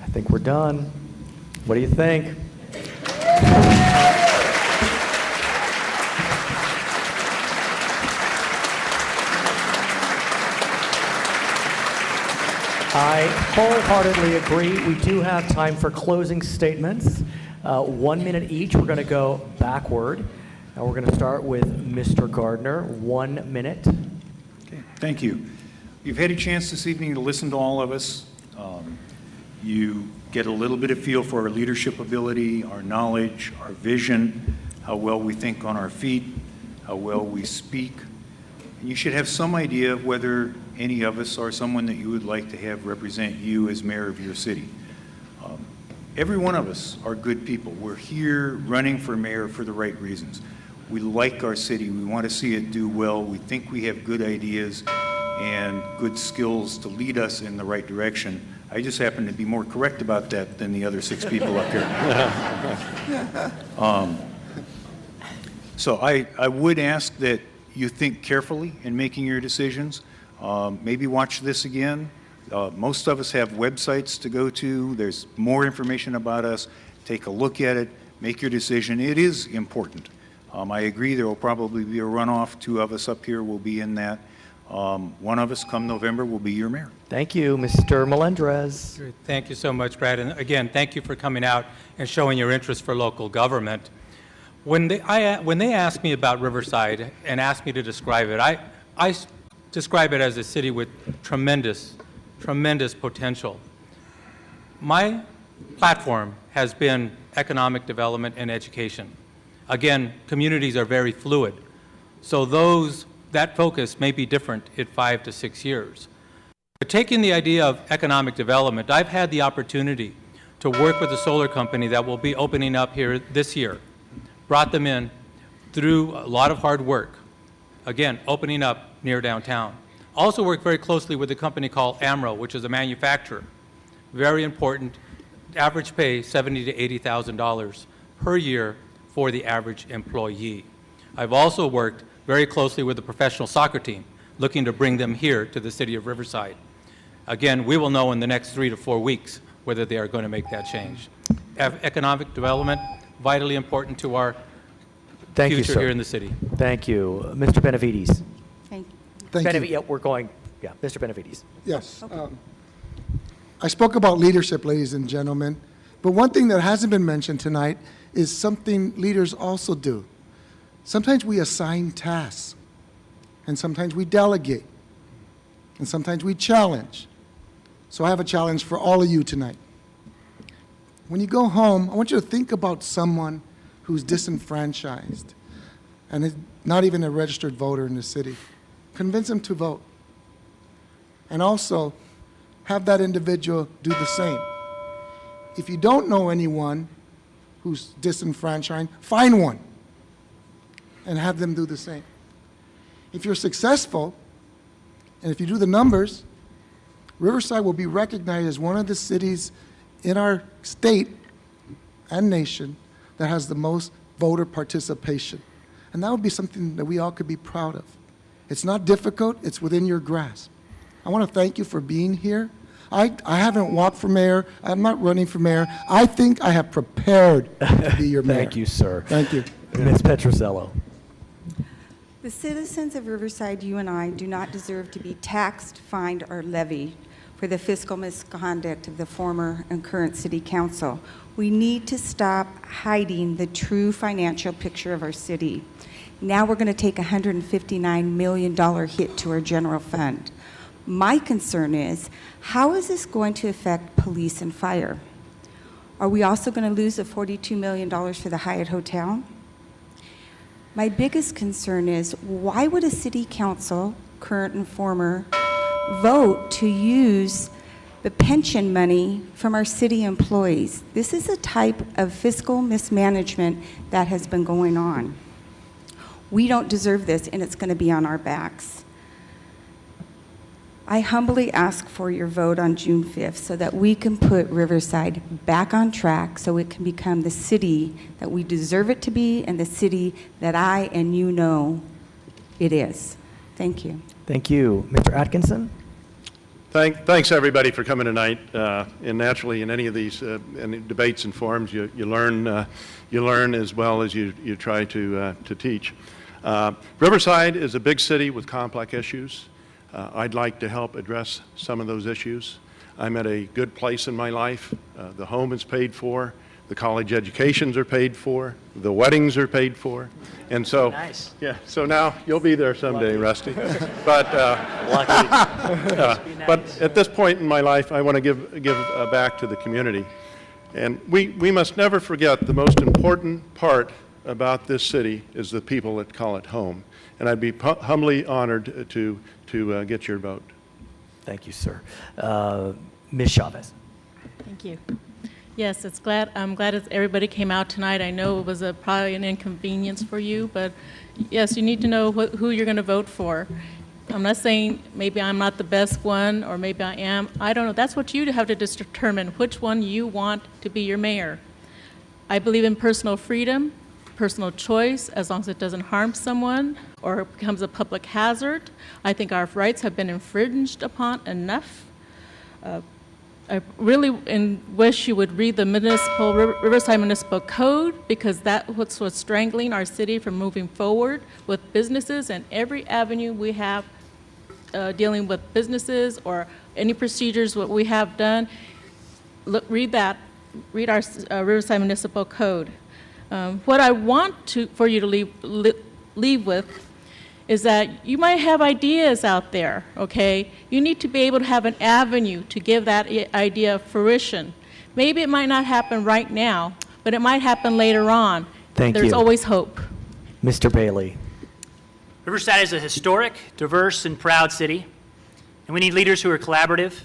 I think we're done. What do you think? I wholeheartedly agree. We do have time for closing statements. 1 minute each. We're going to go backward. And we're going to start with Mr. Gardner. 1 minute. Okay, thank you. You've had a chance this evening to listen to all of us. You get a little bit of feel for our leadership ability, our knowledge, our vision, how well we think on our feet, how well we speak. And you should have some idea of whether any of us are someone that you would like to have represent you as mayor of your city. Every one of us are good people. We're here running for mayor for the right reasons. We like our city. We want to see it do well. We think we have good ideas and good skills to lead us in the right direction. I just happen to be more correct about that than the other 6 people up here. So I would ask that you think carefully in making your decisions. Maybe watch this again. Most of us have websites to go to. There's more information about us. Take a look at it. Make your decision. It is important. I agree there will probably be a runoff. 2 of us up here will be in that. 1 of us come November will be your mayor. Thank you, Mr. Melendrez. Thank you so much, Brad. And again, thank you for coming out and showing your interest for local government. When they asked me about Riverside and asked me to describe it, I describe it as a city with tremendous potential. My platform has been economic development and education. Again, communities are very fluid, so that focus may be different in 5 to 6 years. But taking the idea of economic development, I've had the opportunity to work with a solar company that will be opening up here this year. Brought them in through a lot of hard work. Again, opening up near downtown. Also worked very closely with a company called Mayoral, which is a manufacturer. Very important. Average pay $70,000 to $80,000 per year for the average employee. I've also worked very closely with the professional soccer team, looking to bring them here to the city of Riverside. Again, we will know in the next 3 to 4 weeks whether they are going to make that change. Economic development, vitally important to our future here in the city. Thank you. Mr. Benavides. Thank you. Yeah, we're going. Yeah, Mr. Benavides. Yes. Okay. I spoke about leadership, ladies and gentlemen, but one thing that hasn't been mentioned tonight is something leaders also do. Sometimes we assign tasks, and sometimes we delegate, and sometimes we challenge. So I have a challenge for all of you tonight. When you go home, I want you to think about someone who's disenfranchised and is not even a registered voter in the city. Convince them to vote. And also, have that individual do the same. If you don't know anyone who's disenfranchised, find one and have them do the same. If you're successful, and if you do the numbers, Riverside will be recognized as one of the cities in our state and nation that has the most voter participation. And that would be something that we all could be proud of. It's not difficult, it's within your grasp. I want to thank you for being here. I haven't walked for mayor, I'm not running for mayor. I think I have prepared to be your mayor. Thank you, sir. Thank you. Ms. Petrosello. The citizens of Riverside, you and I, do not deserve to be taxed, fined, or levied for the fiscal misconduct of the former and current city council. We need to stop hiding the true financial picture of our city. Now we're going to take a $159 million hit to our general fund. My concern is, how is this going to affect police and fire? Are we also going to lose the $42 million for the Hyatt Hotel? My biggest concern is, why would a city council, current and former, vote to use the pension money from our city employees? This is a type of fiscal mismanagement that has been going on. We don't deserve this, and it's going to be on our backs. I humbly ask for your vote on June 5th so that we can put Riverside back on track so it can become the city that we deserve it to be and the city that I and you know it is. Thank you. Thank you. Mr. Atkinson? Thanks, everybody, for coming tonight. And naturally, in any of these any debates and forums, you learn as well as you try to teach. Riverside is a big city with complex issues. I'd like to help address some of those issues. I'm at a good place in my life. The home is paid for. The college educations are paid for. The weddings are paid for. And so, nice. Yeah, so now you'll be there someday, Rusty. But, Lucky. But at this point in my life, I want to give back to the community. And we must never forget the most important part about this city is the people that call it home. And I'd be humbly honored to get your vote. Thank you, sir. Ms. Chavez. Thank you. Yes, I'm glad everybody came out tonight. I know it was probably an inconvenience for you, but yes, you need to know who you're going to vote for. I'm not saying maybe I'm not the best one or maybe I am. I don't know. That's what you have to determine, which one you want to be your mayor. I believe in personal freedom, personal choice, as long as it doesn't harm someone or becomes a public hazard. I think our rights have been infringed upon enough. I really wish you would read the Riverside Municipal Code, because that's what's strangling our city from moving forward with businesses, and every avenue we have dealing with businesses or any procedures what we have done. Read our Riverside Municipal Code. What I want for you to leave with is that you might have ideas out there, okay? You need to be able to have an avenue to give that idea fruition. Maybe it might not happen right now, but it might happen later on. Thank you. There's always hope. Mr. Bailey. Riverside is a historic, diverse, and proud city, and we need leaders who are collaborative,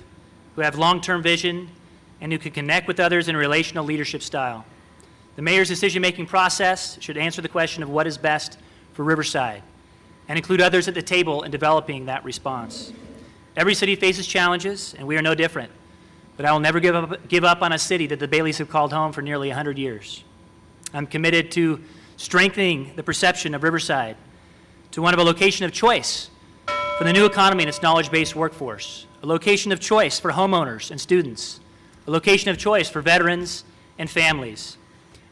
who have long-term vision, and who can connect with others in a relational leadership style. The mayor's decision-making process should answer the question of what is best for Riverside, and include others at the table in developing that response. Every city faces challenges, and we are no different. But I will never give up on a city that the Baileys have called home for nearly 100 years. I'm committed to strengthening the perception of Riverside to one of a location of choice for the new economy and its knowledge-based workforce, a location of choice for homeowners and students, a location of choice for veterans and families.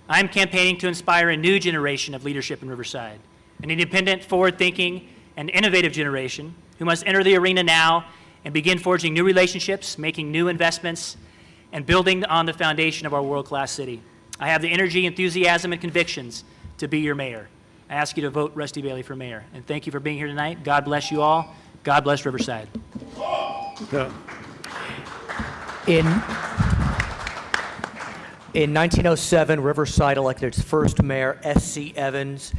I'm campaigning to inspire a new generation of leadership in Riverside, an independent, forward-thinking, and innovative generation who must enter the arena now and begin forging new relationships, making new investments, and building on the foundation of our world-class city. I have the energy, enthusiasm, and convictions to be your mayor. I ask you to vote Rusty Bailey for mayor. And thank you for being here tonight. God bless you all. God bless Riverside. In 1907, Riverside elected its first mayor, S.C. Evans.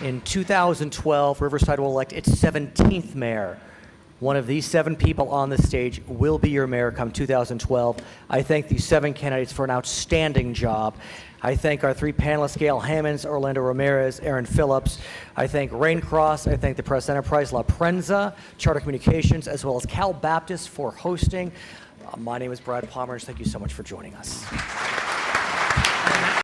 In 2012, Riverside will elect its 17th mayor. One of these 7 people on the stage will be your mayor come 2012. I thank these 7 candidates for an outstanding job. I thank our 3 panelists, Gail Hammonds, Orlando Ramirez, Aaron Phillips. I thank Raincross. I thank the Press Enterprise, La Prensa, Charter Communications, as well as Cal Baptist for hosting. My name is Brad Palmer. Thank you so much for joining us.